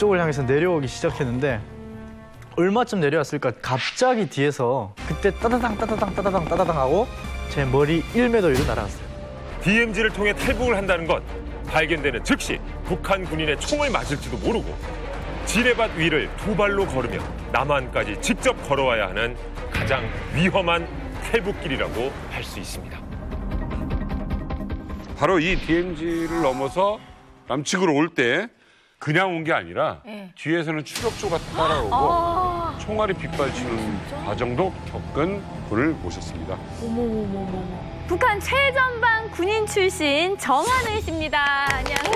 북쪽을 향해서 내려오기 시작했는데 얼마쯤 내려왔을까 갑자기 뒤에서 그때 따다당 하고 제 머리 1m 위로 날아갔어요. DMZ를 통해 탈북을 한다는 건 발견되는 즉시 북한 군인의 총을 맞을지도 모르고 지뢰밭 위를 두 발로 걸으며 남한까지 직접 걸어와야 하는 가장 위험한 탈북길이라고 할 수 있습니다. 바로 이 DMZ를 넘어서 남측으로 올 때 그냥 온 게 아니라 뒤에서는 추격조가 따라오고 총알이 빗발치는 과정도 겪은 분을 모셨습니다. 북한 최전방 군인 출신 정한은 씨입니다. 안녕하세요.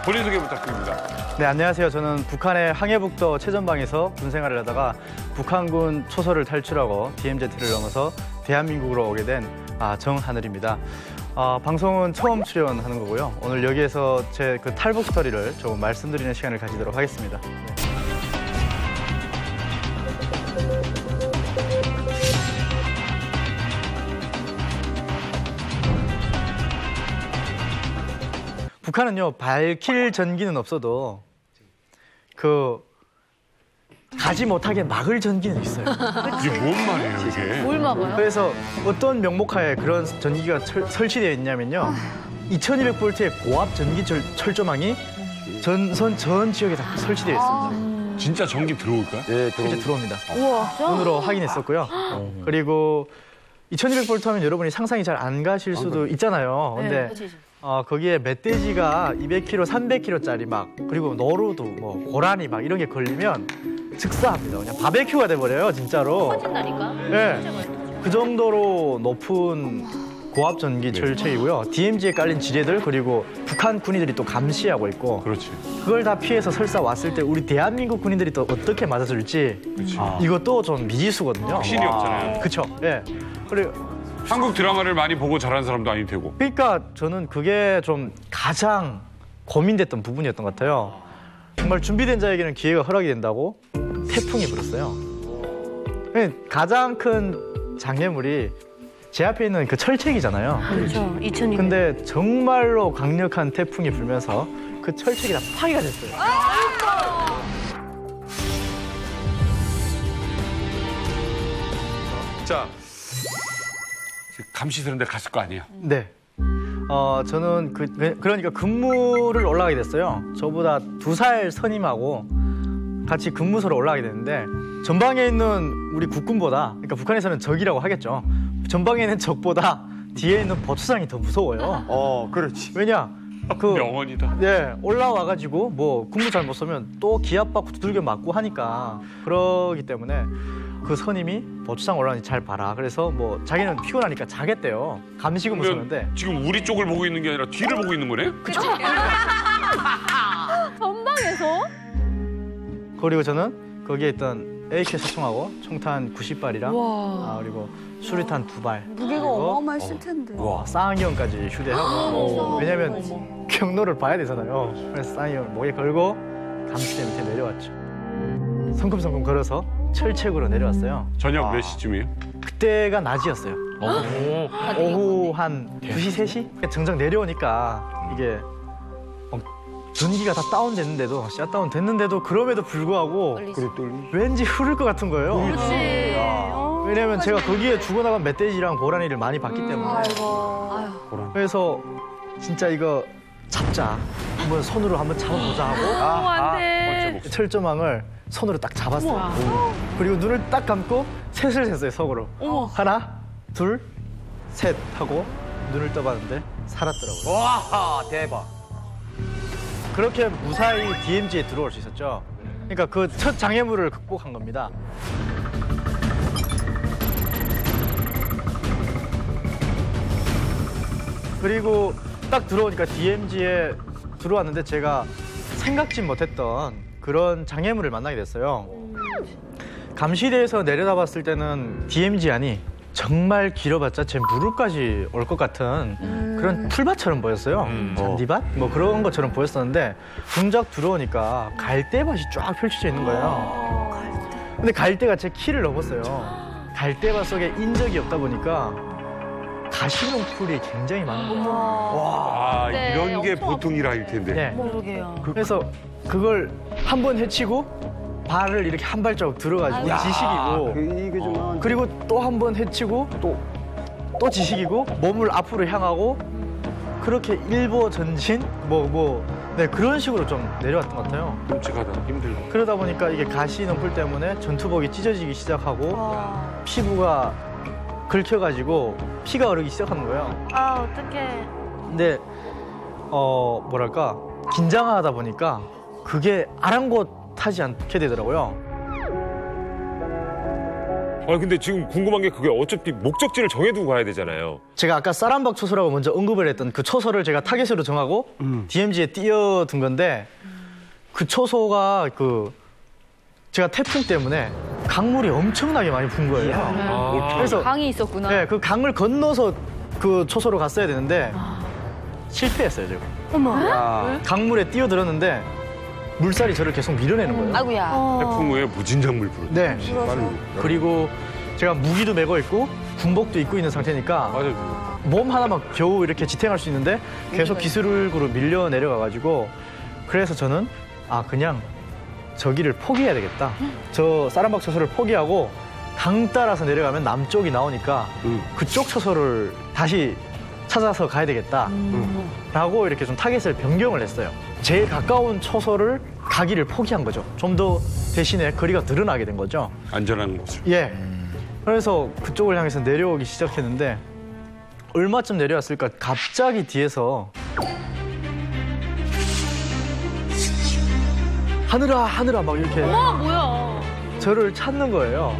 본인 소개 부탁드립니다. 네, 안녕하세요. 저는 북한의 항해북도 최전방에서 군 생활을 하다가 북한군 초소를 탈출하고 DMZ를 넘어서 대한민국으로 오게 된 정하늘입니다. 방송은 처음 출연하는 거고요. 오늘 여기에서 제 그 탈북 스토리를 조금 말씀드리는 시간을 가지도록 하겠습니다. 네. 북한은요, 밝힐 전기는 없어도 가지 못하게 막을 전기는 있어요. 이게 뭔 말이에요, 이게? 뭘 막아요? 그래서 어떤 명목하에 그런 전기가 설치되어 있냐면요. 2200V의 고압 전기 철조망이 전선 전 지역에 다 설치되어 있습니다. 진짜 전기 들어올까요? 네, 이제 들어옵니다. 우와. 눈으로 확인했었고요. 그리고 2200V 하면 여러분이 상상이 잘 안 가실 수도 있잖아요. 근데 거기에 멧돼지가 200kg, 300kg짜리 막 그리고 노루도 뭐 고라니 막 이런 게 걸리면 즉사합니다. 그냥 바베큐가 돼버려요, 진짜로. 터진다니까? 네. 그 정도로 높은 고압 전기 철책이고요. DMZ에 깔린 지뢰들 그리고 북한 군인들이 또 감시하고 있고. 그렇지. 그걸 다 피해서 설사 왔을 때 우리 대한민국 군인들이 또 어떻게 맞아줄지 이것도 좀 미지수거든요. 확신이 없잖아요. 그렇죠. 예. 그리고 한국 드라마를 많이 보고 자란 사람도 아닐 테고. 그러니까 저는 그게 좀 가장 고민됐던 부분이었던 것 같아요. 정말 준비된 자에게는 기회가 허락이 된다고 태풍이 불었어요. 가장 큰 장애물이 제 앞에 있는 그 철책이잖아요. 그렇죠. 2002년. 근데 정말로 강력한 태풍이 불면서 그 철책이 다 파괴가 됐어요. 자, 감시되는 데 갔을 거 아니에요? 네. 저는 그러니까 근무를 올라가게 됐어요. 저보다 2살 선임하고 같이 근무소로 올라가게 됐는데 전방에 있는 우리 국군보다, 그러니까 북한에서는 적이라고 하겠죠. 전방에 있는 적보다 뒤에 있는 보초장이 더 무서워요. 그렇지. 왜냐? 명언이다. 네, 올라와가지고 뭐 근무 잘 못 서면 또 기압받고 두들겨 맞고 하니까 그러기 때문에 그 선임이 보초장 올라오는지 잘 봐라. 그래서 뭐 자기는 피곤하니까 자겠대요. 감시 근무 서는데. 지금 우리 쪽을 보고 있는 게 아니라 뒤를 보고 있는 거네? 전방에서? 그리고 저는 거기에 있던 AK 사총하고 총탄 90발이랑 그리고 수류탄 2발. 무게가 어마어마했을 텐데. 쌍안경까지 휴대하고. 왜냐면 경로를 봐야 되잖아요. 그래서 쌍안경을 목에 걸고 감시대 밑에 내려왔죠. 성큼성큼 걸어서 철책으로 내려왔어요. 저녁 몇 시쯤이에요? 그때가 낮이었어요. 오후 한 2시, 3시? 정작 내려오니까 이게 전기가 다 다운됐는데도, 샷다운 됐는데도 그럼에도 불구하고 왠지 흐를 것 같은 거예요. 그렇지. 왜냐면 제가 거기에 죽어나간 멧돼지랑 고라니를 많이 봤기 때문에. 그래서 진짜 이거 잡자. 한번 손으로 한번 잡아보자 하고 안 돼. 철조망을 손으로 딱 잡았어요. 그리고 눈을 딱 감고 셋을 셌어요, 속으로. 하나, 둘, 셋 하고 눈을 떠봤는데 살았더라고요. 와, 대박. 그렇게 무사히 DMZ에 들어올 수 있었죠. 그러니까 그 첫 장애물을 극복한 겁니다. 그리고 딱 들어오니까 DMZ에 들어왔는데 제가 생각지 못했던 그런 장애물을 만나게 됐어요. 감시대에서 내려다봤을 때는 DMZ 안이 정말 길어봤자 제 무릎까지 올 것 같은 그런 풀밭처럼 보였어요. 잔디밭? 뭐 그런 것처럼 보였었는데 정작 들어오니까 갈대밭이 쫙 펼쳐져 있는 거예요. 근데 갈대가 제 키를 넘었어요. 갈대밭 속에 인적이 없다 보니까 가시농풀이 굉장히 많은 거예요. 아, 네, 이런 게 엄청 보통 일 아닐 텐데. 네. 그러게요. 그래서 그걸 한 번 해치고 발을 이렇게 한 발자국 들어가지고 지식이고 이게 좀 그리고 또 한 번 해치고 또 지식이고 몸을 앞으로 향하고 그렇게 일보 전진 네 그런 식으로 좀 내려왔던 것 같아요. 끔찍하다. 힘들고. 그러다 보니까 이게 가시농풀 때문에 전투복이 찢어지기 시작하고 피부가 긁혀가지고 피가 흐르기 시작하는 거예요. 아, 어떡해. 근데 뭐랄까 긴장하다 보니까 그게 아랑곳하지 않게 되더라고요. 근데 지금 궁금한 게 그게 어차피 목적지를 정해두고 가야 되잖아요. 제가 아까 쌀한박 초소라고 먼저 언급을 했던 그 초소를 제가 타겟으로 정하고 DMZ에 띄워둔 건데 그 초소가 제가 태풍 때문에 강물이 엄청나게 많이 분 거예요. 그래서 강이 있었구나. 네, 그 강을 건너서 그 초소로 갔어야 되는데 실패했어요, 제가. 야. 강물에 뛰어들었는데 물살이 저를 계속 밀어내는 거예요. 아이고야. 태풍 후에 무진장물 불어. 네. 빨리. 그리고 제가 무기도 메고 있고 군복도 입고 있는 상태니까 맞아요. 몸 하나만 겨우 이렇게 지탱할 수 있는데 계속 기술으로 밀려 내려가가지고 그래서 저는 그냥 저기를 포기해야 되겠다. 저 쌀한박 초소를 포기하고 강 따라서 내려가면 남쪽이 나오니까 그쪽 초소를 다시 찾아서 가야 되겠다. 라고 이렇게 좀 타겟을 변경을 했어요. 제일 가까운 초소를 가기를 포기한 거죠. 좀 더 대신에 거리가 늘어나게 된 거죠. 안전한 곳을. 예. 그래서 그쪽을 향해서 내려오기 시작했는데 얼마쯤 내려왔을까 갑자기 뒤에서 하늘아 막 이렇게 뭐야. 저를 찾는 거예요.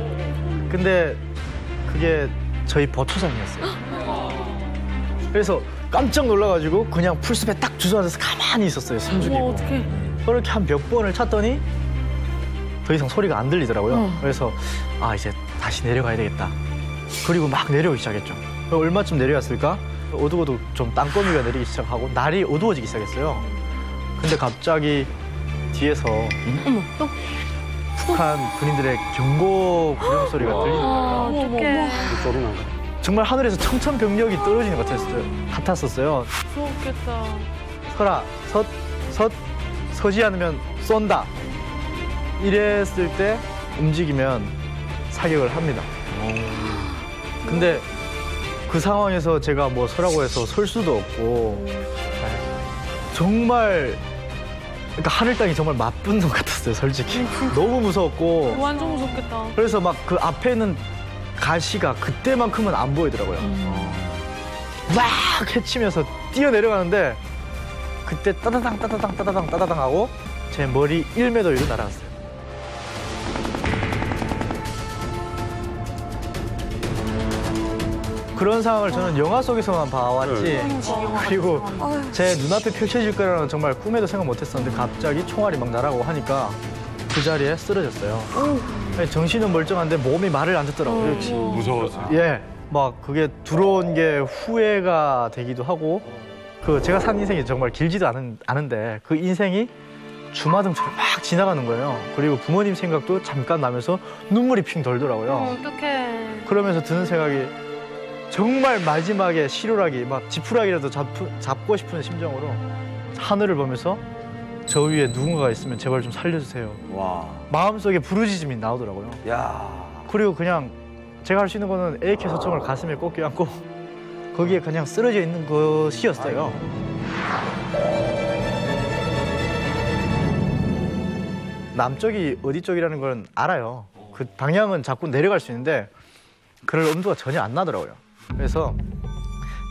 근데 그게 저희 버초상이었어요. 그래서 깜짝 놀라가지고 그냥 풀숲에 딱 주저앉아서 가만히 있었어요. 숨죽이고. 어떡해. 그렇게 한 몇 번을 찾더니 더 이상 소리가 안 들리더라고요. 그래서 이제 다시 내려가야 되겠다. 그리고 막 내려오기 시작했죠. 얼마쯤 내려왔을까? 어둑어둑 좀 땅거미가 내리기 시작하고 날이 어두워지기 시작했어요. 근데 갑자기 뒤에서 북한 군인들의 경고 구령 소리가 들리는 거예요. 어떡해. 소리 나고. 정말 하늘에서 청천벽력이 떨어지는 것 같았었어요. 무섭겠다. 서라, 서지 않으면 쏜다. 이랬을 때 움직이면 사격을 합니다. 근데 그 상황에서 제가 뭐 서라고 해서 설 수도 없고 정말 그러니까 하늘 땅이 정말 맞붙는 것 같았어요, 솔직히. 너무 무서웠고 완전 무섭겠다. 그래서 막 그 앞에 있는 가시가 그때만큼은 안 보이더라고요. 막 헤치면서 뛰어내려가는데 그때 따다당 하고 제 머리 1m 위로 날아갔어요. 그런 상황을 저는 영화 속에서만 봐왔지 그리고 제 눈앞에 펼쳐질 거라는 정말 꿈에도 생각 못했었는데 갑자기 총알이 막 날아가고 하니까 그 자리에 쓰러졌어요. 정신은 멀쩡한데 몸이 말을 안 듣더라고요. 무서워서. 예, 막 그게 들어온 게 후회가 되기도 하고 제가 산 인생이 정말 길지도 않은데 그 인생이 주마등처럼 막 지나가는 거예요. 그리고 부모님 생각도 잠깐 나면서 눈물이 핑 돌더라고요. 어떡해. 그러면서 드는 생각이 정말 마지막에 실오라기 막 지푸라기라도 잡고 싶은 심정으로 하늘을 보면서 저 위에 누군가가 있으면 제발 좀 살려주세요. 와. 마음속에 부르짖음이 나오더라고요. 야. 그리고 그냥 제가 할 수 있는 거는 AK 소총을 가슴에 꼭 껴안고 거기에 그냥 쓰러져 있는 것이었어요. 남쪽이 어디 쪽이라는 건 알아요. 그 방향은 자꾸 내려갈 수 있는데 그럴 엄두가 전혀 안 나더라고요. 그래서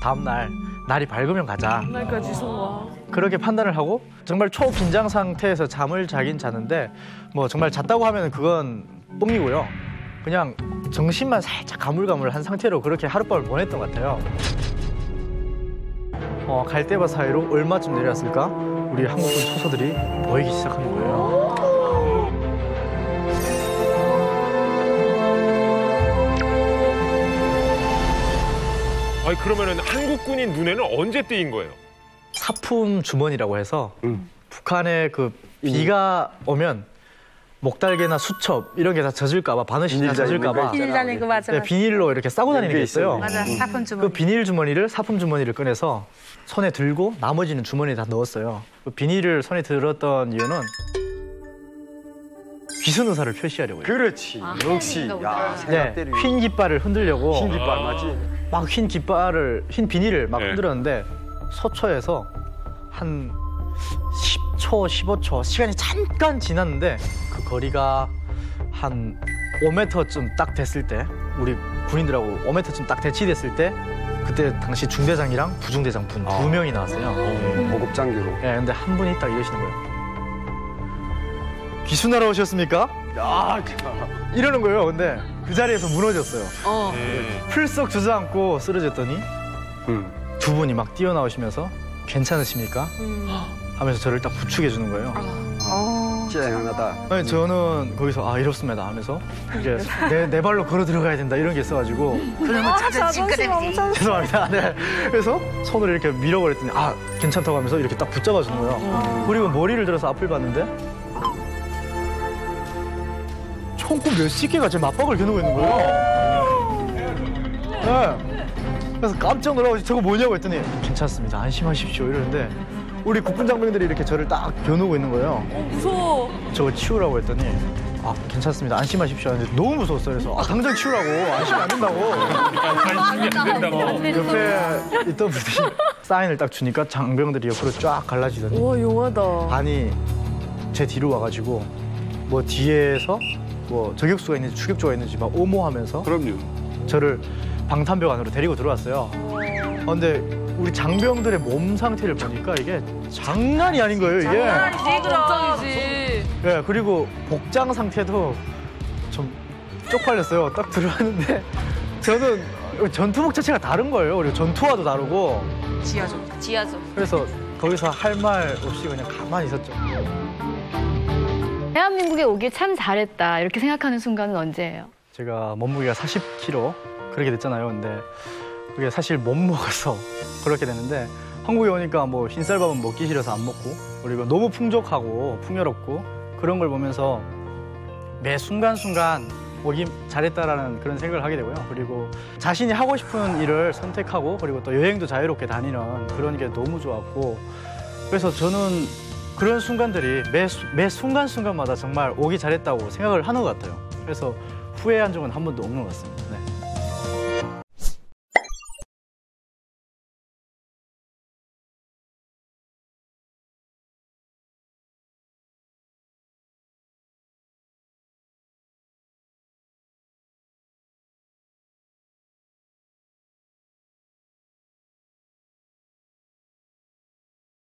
다음날 날이 밝으면 가자. 날까지 송와. 그렇게 판단을 하고 정말 초긴장 상태에서 잠을 자긴 자는데 뭐 정말 잤다고 하면 그건 뻥이고요. 그냥 정신만 살짝 가물가물한 상태로 그렇게 하룻밤을 보냈던 것 같아요. 갈대밭 사이로 얼마쯤 내려왔을까? 우리 한국군 초소들이 보이기 시작한 거예요. 그러면은 한국군인 눈에는 언제 띄인 거예요? 사품 주머니라고 해서 북한에 그 비가 오면 목달개나 수첩 이런 게 다 젖을까봐 바느질이 다 젖을까봐 비닐 달린 거 맞아. 네, 비닐로 이렇게 싸고 다니는 게 있어요. 맞아. 사품 그 주머니. 비닐 주머니를 사품 주머니를 꺼내서 손에 들고 나머지는 주머니에 다 넣었어요. 그 비닐을 손에 들었던 이유는 귀순 의사를 표시하려고요. 그렇지. 역시. 야, 네, 생각대로 흰 깃발을 흔들려고 흰 깃발 맞지? 막 흰 비닐을 막 네. 흔들었는데 소초에서 한 10초, 15초 시간이 잠깐 지났는데 그 거리가 한 5m쯤 딱 됐을 때 우리 군인들하고 5m쯤 딱 대치됐을 때 그때 당시 중대장이랑 부중대장 분 두 명이 나왔어요. 고급 장교로. 예, 근데 한 분이 딱 이러시는 거예요. 귀순하러 오셨습니까? 야, 참. 이러는 거예요. 근데 그 자리에서 무너졌어요. 풀썩 주저앉고 쓰러졌더니 두 분이 막 뛰어나오시면서 괜찮으십니까? 하면서 저를 딱 부축해 주는 거예요. 쨍하다. 아니, 저는 거기서 아 이렇습니다 하면서 이제 내 발로 걸어 들어가야 된다 이런 게 있어가지고 그러면 자존심 자존심 엄청 죄송합니다. 네. 그래서 손을 이렇게 밀어버렸더니 아 괜찮다고 하면서 이렇게 딱 붙잡아 주는 거예요. 그리고 머리를 들어서 앞을 봤는데 총구 몇십 개가 제 맞박을 겨누고 있는 거예요. 네. 그래서 깜짝 놀라고 저거 뭐냐고 했더니 괜찮습니다. 안심하십시오 이러는데 우리 국군 장병들이 이렇게 저를 딱 겨누고 있는 거예요. 무서워. 저거 치우라고 했더니 아 괜찮습니다. 안심하십시오 하는데 너무 무서웠어요. 그래서 아 당장 치우라고 안심 안 된다고. 안심이 안 된다고. 옆에 있던 분들이 사인을 딱 주니까 장병들이 옆으로 쫙 갈라지더니 와, 용하다. 반이 제 뒤로 와가지고 뭐 뒤에서 뭐 저격수가 있는지 추격조가 있는지 막 오모하면서 그럼요. 저를 방탄벽 안으로 데리고 들어왔어요. 근데 우리 장병들의 몸 상태를 보니까 이게 장난이 아닌 거예요, 이게. 걱정이지. 예, 그리고 복장 상태도 좀 쪽팔렸어요. 딱 들어왔는데 저는 전투복 자체가 다른 거예요. 그리고 전투화도 다르고. 지하죠. 그래서 거기서 할 말 없이 그냥 가만히 있었죠. 대한민국에 오길 참 잘했다 이렇게 생각하는 순간은 언제예요? 제가 몸무게가 40kg 그렇게 됐잖아요. 근데 그게 사실 못 먹어서 그렇게 됐는데 한국에 오니까 뭐 흰쌀밥은 먹기 싫어서 안 먹고 그리고 너무 풍족하고 풍요롭고 그런 걸 보면서 매 순간순간 오기 잘했다라는 그런 생각을 하게 되고요. 그리고 자신이 하고 싶은 일을 선택하고 그리고 또 여행도 자유롭게 다니는 그런 게 너무 좋았고 그래서 저는 그런 순간들이 매 순간순간마다 정말 오기 잘했다고 생각을 하는 것 같아요. 그래서 후회한 적은 한 번도 없는 것 같습니다. 네.